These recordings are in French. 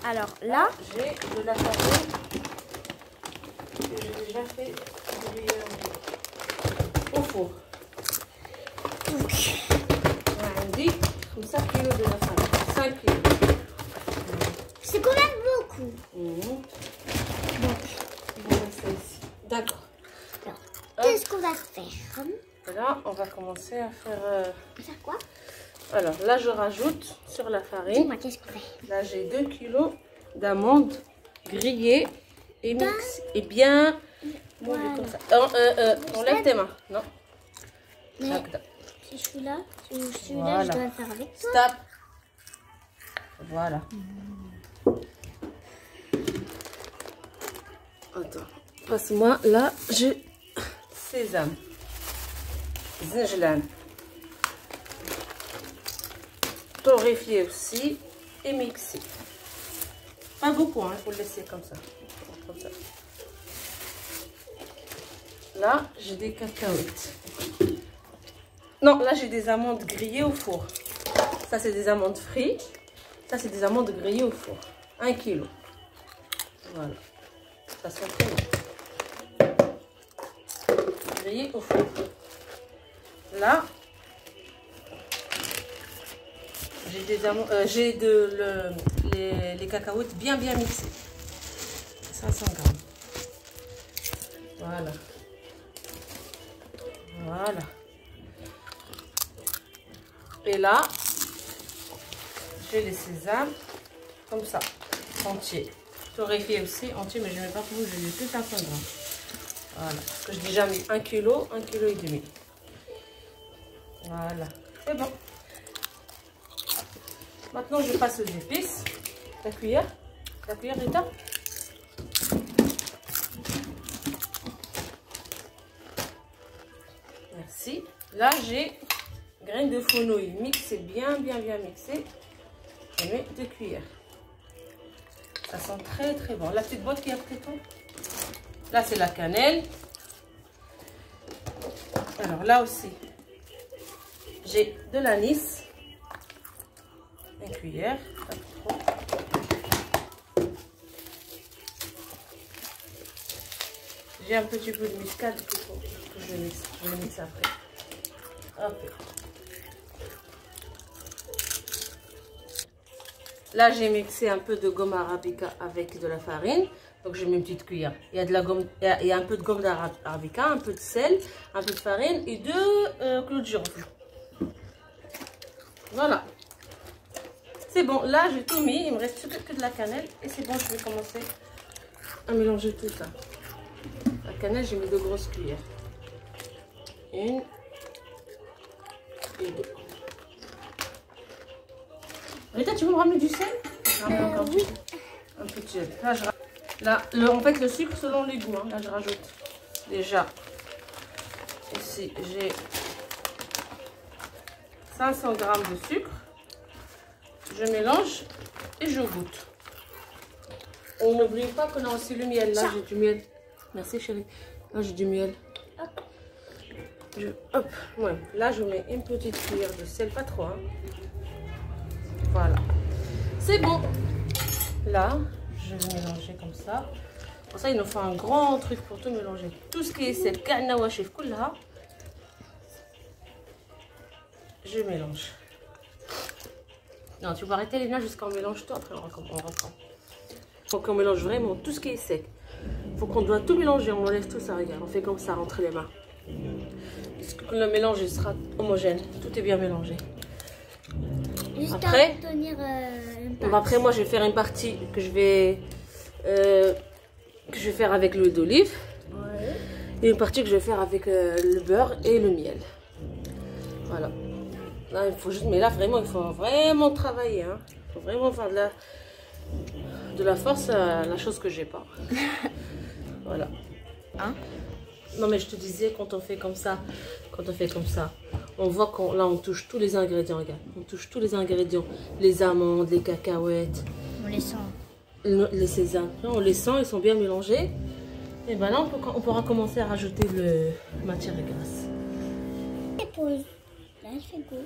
Alors là, j'ai de la farine que j'ai déjà fait bouillir au four. donc, On dit comme ça kilo de la farine, 5 kilos. c'est quand même beaucoup. Donc, Donc, on va mettre ça ici. D'accord. alors, qu'est-ce qu'on va faire? Là, on va commencer à faire... Faire quoi? Alors, là, je rajoute sur la farine. Dis-moi, qu'est-ce qu'on fait? Là, j'ai 2 kilos d'amandes grillées et mixées. Et bien moulues Voilà. comme ça. Enlève tes mains. Non. Mais Hagda. si je suis là, celui-là, Voilà. je dois le faire avec toi. Stop. Voilà. Attends. Passe-moi. Là, j'ai sésame. Zingelan. Torréfié aussi et mixé. Pas beaucoup, il faut le laisser comme ça. Comme ça. Là, j'ai des cacahuètes. Non, là, j'ai des amandes grillées au four. Ça, c'est des amandes frites. Ça, c'est des amandes grillées au four. 1 kilo. Voilà. Ça sent très bon. Grillées au four. Là, j'ai des amandes, les cacahuètes bien mixées. 500 grammes. Voilà. Voilà. Et là, j'ai les sésames comme ça, entiers. Torréfié aussi, entier, mais je ne mets pas beaucoup, je mets que 500 grammes. Voilà. Parce que j'ai déjà mis 1 kilo, 1 kilo et demi. Voilà. C'est bon. Maintenant, je passe aux épices. La cuillère, Rita. Merci. Là, j'ai graines de fenouil mixées, bien mixées. Je mets 2 cuillères. Ça sent très bon. La petite boîte qui est après toi. Là, c'est la cannelle. Alors là aussi, j'ai de l'anis. 1 cuillère. Pas trop. J'ai un petit peu de muscade qu'il faut que je mixe. Je le mixe après. Hop. Là, j'ai mixé un peu de gomme arabica avec de la farine. Donc, j'ai mis une petite cuillère. Il y a de la gomme, il y a un peu de gomme arabica, un peu de sel, un peu de farine et 2 clous de girofle. Voilà. C'est bon. Là, j'ai tout mis. Il me reste que de la cannelle. Et c'est bon, je vais commencer à mélanger tout ça. La cannelle, j'ai mis 2 grosses cuillères. 1 et 2. Rita, tu veux me ramener du sel? Oui. Un peu de sel. Là, en fait, le sucre selon les goûts. Là, je rajoute déjà. Ici, j'ai 500 grammes de sucre. Je mélange et je goûte. On n'oublie pas qu'on a aussi le miel. Là, j'ai du miel. Merci, chérie. Là, j'ai du miel. Hop. Ouais. Là, je mets une petite cuillère de sel, pas trop. Voilà. C'est bon. Là, je vais mélanger comme ça. Pour ça, il nous faut un grand truc pour tout mélanger. Tout ce qui est sel, je mélange. Non, tu vas arrêter les nains jusqu'à on mélange tout. Après, on reprend. Faut qu'on mélange vraiment tout ce qui est sec. Faut qu'on doit tout mélanger. On enlève tout ça, regarde. On fait comme ça, entre les mains. Le mélange il sera homogène. Tout est bien mélangé. Juste après, à tenir après, moi, je vais faire une partie que je vais faire avec l'huile d'olive. Ouais. Et une partie que je vais faire avec le beurre et le miel. Voilà. Là, il faut juste, mais là, vraiment, il faut vraiment travailler. Il faut vraiment faire de la force à la chose que j'ai pas. Voilà. Non, mais je te disais, quand on fait comme ça, on voit qu'on là, on touche tous les ingrédients, regarde. On touche tous les ingrédients. Les amandes, les cacahuètes. On les sent. Les sésames. Là, on les sent, ils sont bien mélangés. Et ben là, on pourra commencer à rajouter le matière grasse. Et pause. Là, je fais quoi?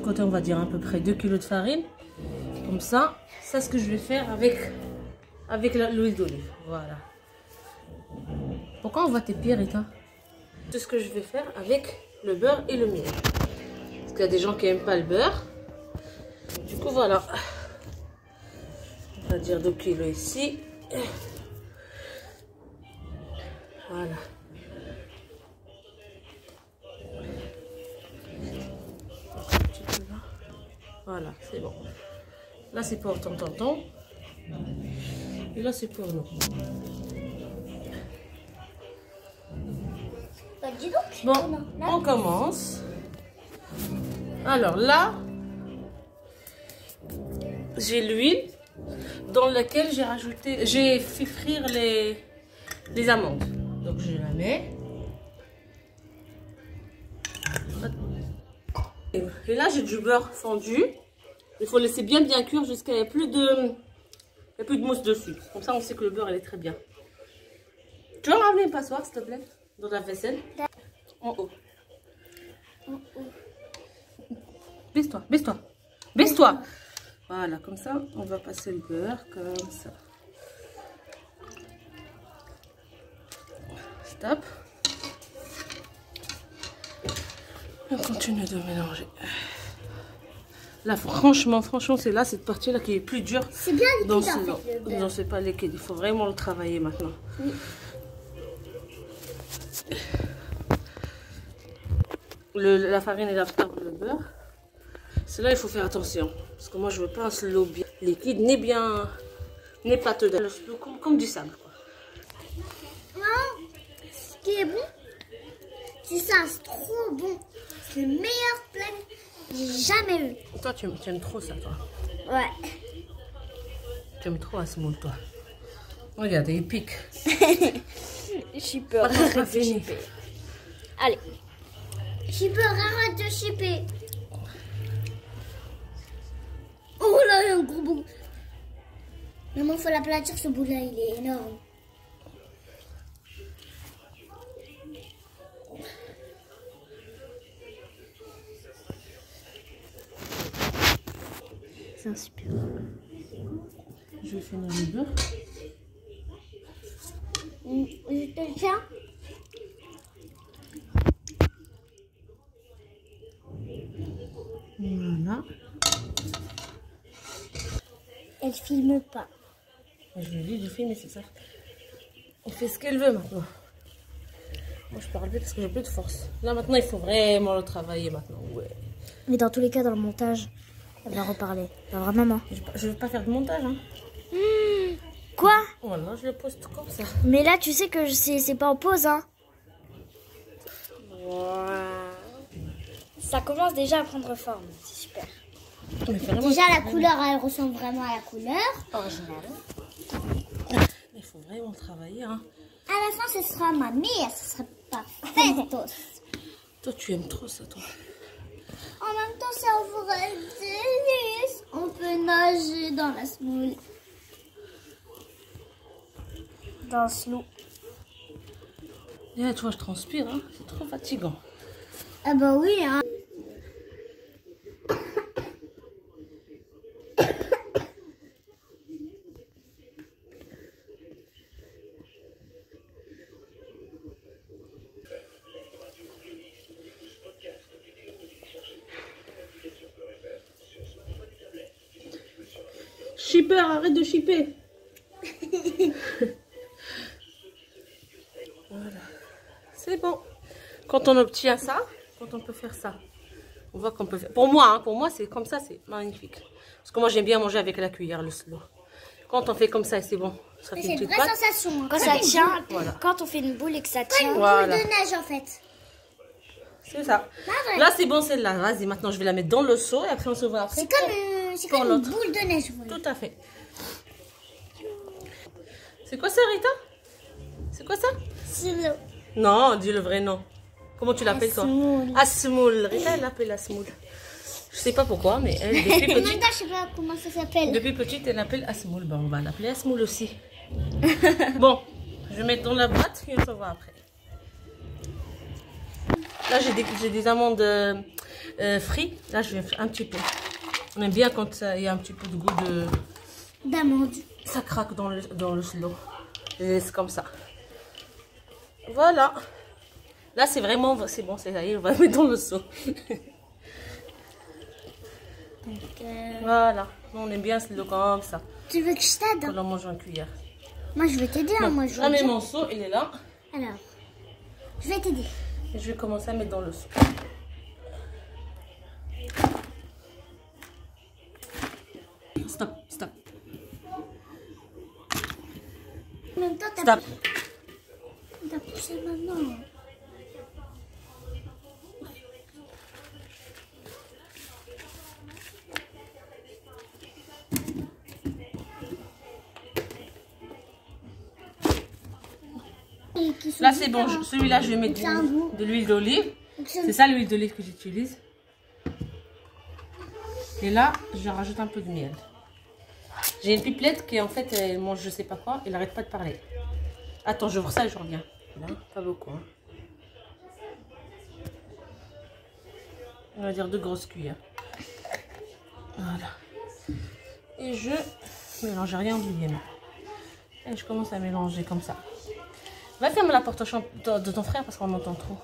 l'autre côté, on va dire à peu près 2 kg de farine. Comme ça, c'est ce que je vais faire avec l'huile d'olive. Voilà. Pourquoi on voit tes pieds, Rita? C'est ce que je vais faire avec le beurre et le miel. Parce qu'il y a des gens qui n'aiment pas le beurre. Du coup, voilà. On va dire 2 kg ici. Voilà. Voilà, c'est bon. Là, c'est pour ton tonton. Et là, c'est pour nous. Bah, dis donc. Bon, on commence. Alors là, j'ai l'huile dans laquelle j'ai fait frire les amandes. Donc, je la mets. Et là, j'ai du beurre fondu. Il faut laisser bien cuire jusqu'à il n'y a plus de mousse dessus. Comme ça, on sait que le beurre, elle est très bien. Tu vas me ramener une passoire, s'il te plaît, dans la vaisselle. En haut. Baisse-toi, baisse-toi. Baisse-toi. Voilà, comme ça, on va passer le beurre, comme ça. Stop. On continue de mélanger. Là, franchement, c'est là, cette partie-là qui est plus dure. C'est bien liquide, Donc, en fait, le beurre. non, c'est pas liquide. Il faut vraiment le travailler maintenant. Oui. La farine est là pour le beurre. C'est là il faut faire attention. Parce que moi, je veux pas un slow bien liquide, ni pâteux. Le slow comme du sable, quoi. Non, ce qui est bon, c'est ça, c'est trop bon. C'est le meilleur plat que j'ai jamais eu. Toi, tu aimes trop ça, toi. Ouais. Tu aimes trop à ce moule, toi. Regarde, il pique. Je suis peur. Allez. J'ai peur, arrête de chipper. Oh là, il y a un gros bout. Maman, faut l'aplatir, ce bout-là, il est énorme. C'est un super. Je vais finir le beurre. Je te le tiens. Voilà. Elle filme pas. Je lui dis de filmer, c'est ça. Elle fait ce qu'elle veut maintenant. Moi, je parle plus parce que j'ai plus de force. Là, maintenant, il faut vraiment le travailler maintenant. Ouais. Mais dans tous les cas, dans le montage, elle va reparler. Pas vraiment. Je veux pas faire de montage, hein. Quoi? Voilà, je le poste comme ça. Mais là, tu sais que c'est pas en pause, hein. Wow. Ça commence déjà à prendre forme. C'est super. Mais vraiment, Déjà, la couleur, elle ressemble vraiment à la couleur originale. il faut vraiment travailler, hein. À la fin, ce sera ma meilleure. Ce sera parfait. Toi, tu aimes trop ça, toi. En même temps, c'est un vrai délice. On peut nager dans la semoule. Dans le slow. Et toi, je transpire, hein. C'est trop fatigant. Ah bah oui, hein. Shipper, arrête de shipper. Voilà. C'est bon. Quand on obtient ça, quand on peut faire ça, on voit qu'on peut faire. Pour moi, c'est comme ça, c'est magnifique. Parce que moi, j'aime bien manger avec la cuillère, le slow. Quand on fait comme ça, c'est bon. Ça fait C'est une une petite vraie pâte. sensation. Quand ça tient, Voilà. quand on fait une boule et que ça tient. Voilà. Boule de neige, en fait. C'est ça. ouais. Là, c'est bon, celle-là. Vas-y, maintenant, je vais la mettre dans le seau et après, on se voit après. C'est pour comme une l'autre. boule de neige. Voilà. Tout à fait. C'est quoi ça, Rita? C'est quoi ça? C'est le... Non, dis le vrai nom. Comment tu l'appelles, toi? Asmoul. Asmoul. Rita, elle l'appelle Asmoul. Je sais pas pourquoi, mais elle, depuis Même petite, temps, je sais pas comment ça s'appelle. depuis petite, elle l'appelle Asmoul. Ben, on va l'appeler Asmoul aussi. Bon, je vais mettre dans la boîte et on se voit après. Là, j'ai des amandes frits. Là, je vais faire un petit peu. On aime bien quand il y a un petit peu de goût de... d'amande. Ça craque dans le slow. Je laisse comme ça. Voilà. Là, c'est vraiment... C'est bon, c'est ça y est, on va le mettre dans le seau. Donc, Voilà. On aime bien ce slow comme ça. tu veux que je t'aide? On en mange en cuillère. Moi, je vais t'aider. Hein, moi, je Je mets vais mon seau, il est là. Alors, je vais t'aider. Et je vais commencer à mettre dans le seau. Stop, stop. En même temps, Stop. t'as poussé maintenant. Là, c'est bon. Celui-là, je vais mettre de l'huile d'olive. C'est ça l'huile d'olive que j'utilise. Et là, je rajoute un peu de miel. J'ai une pipelette qui, en fait, elle mange je sais pas quoi. Elle n'arrête pas de parler. Attends, je vois ça et je reviens. Là, pas beaucoup. Hein. On va dire 2 grosses cuillères. Voilà. Et je mélange, j'ai rien oublié. Et je commence à mélanger comme ça. Va fermer la porte de ton frère parce qu'on entend trop.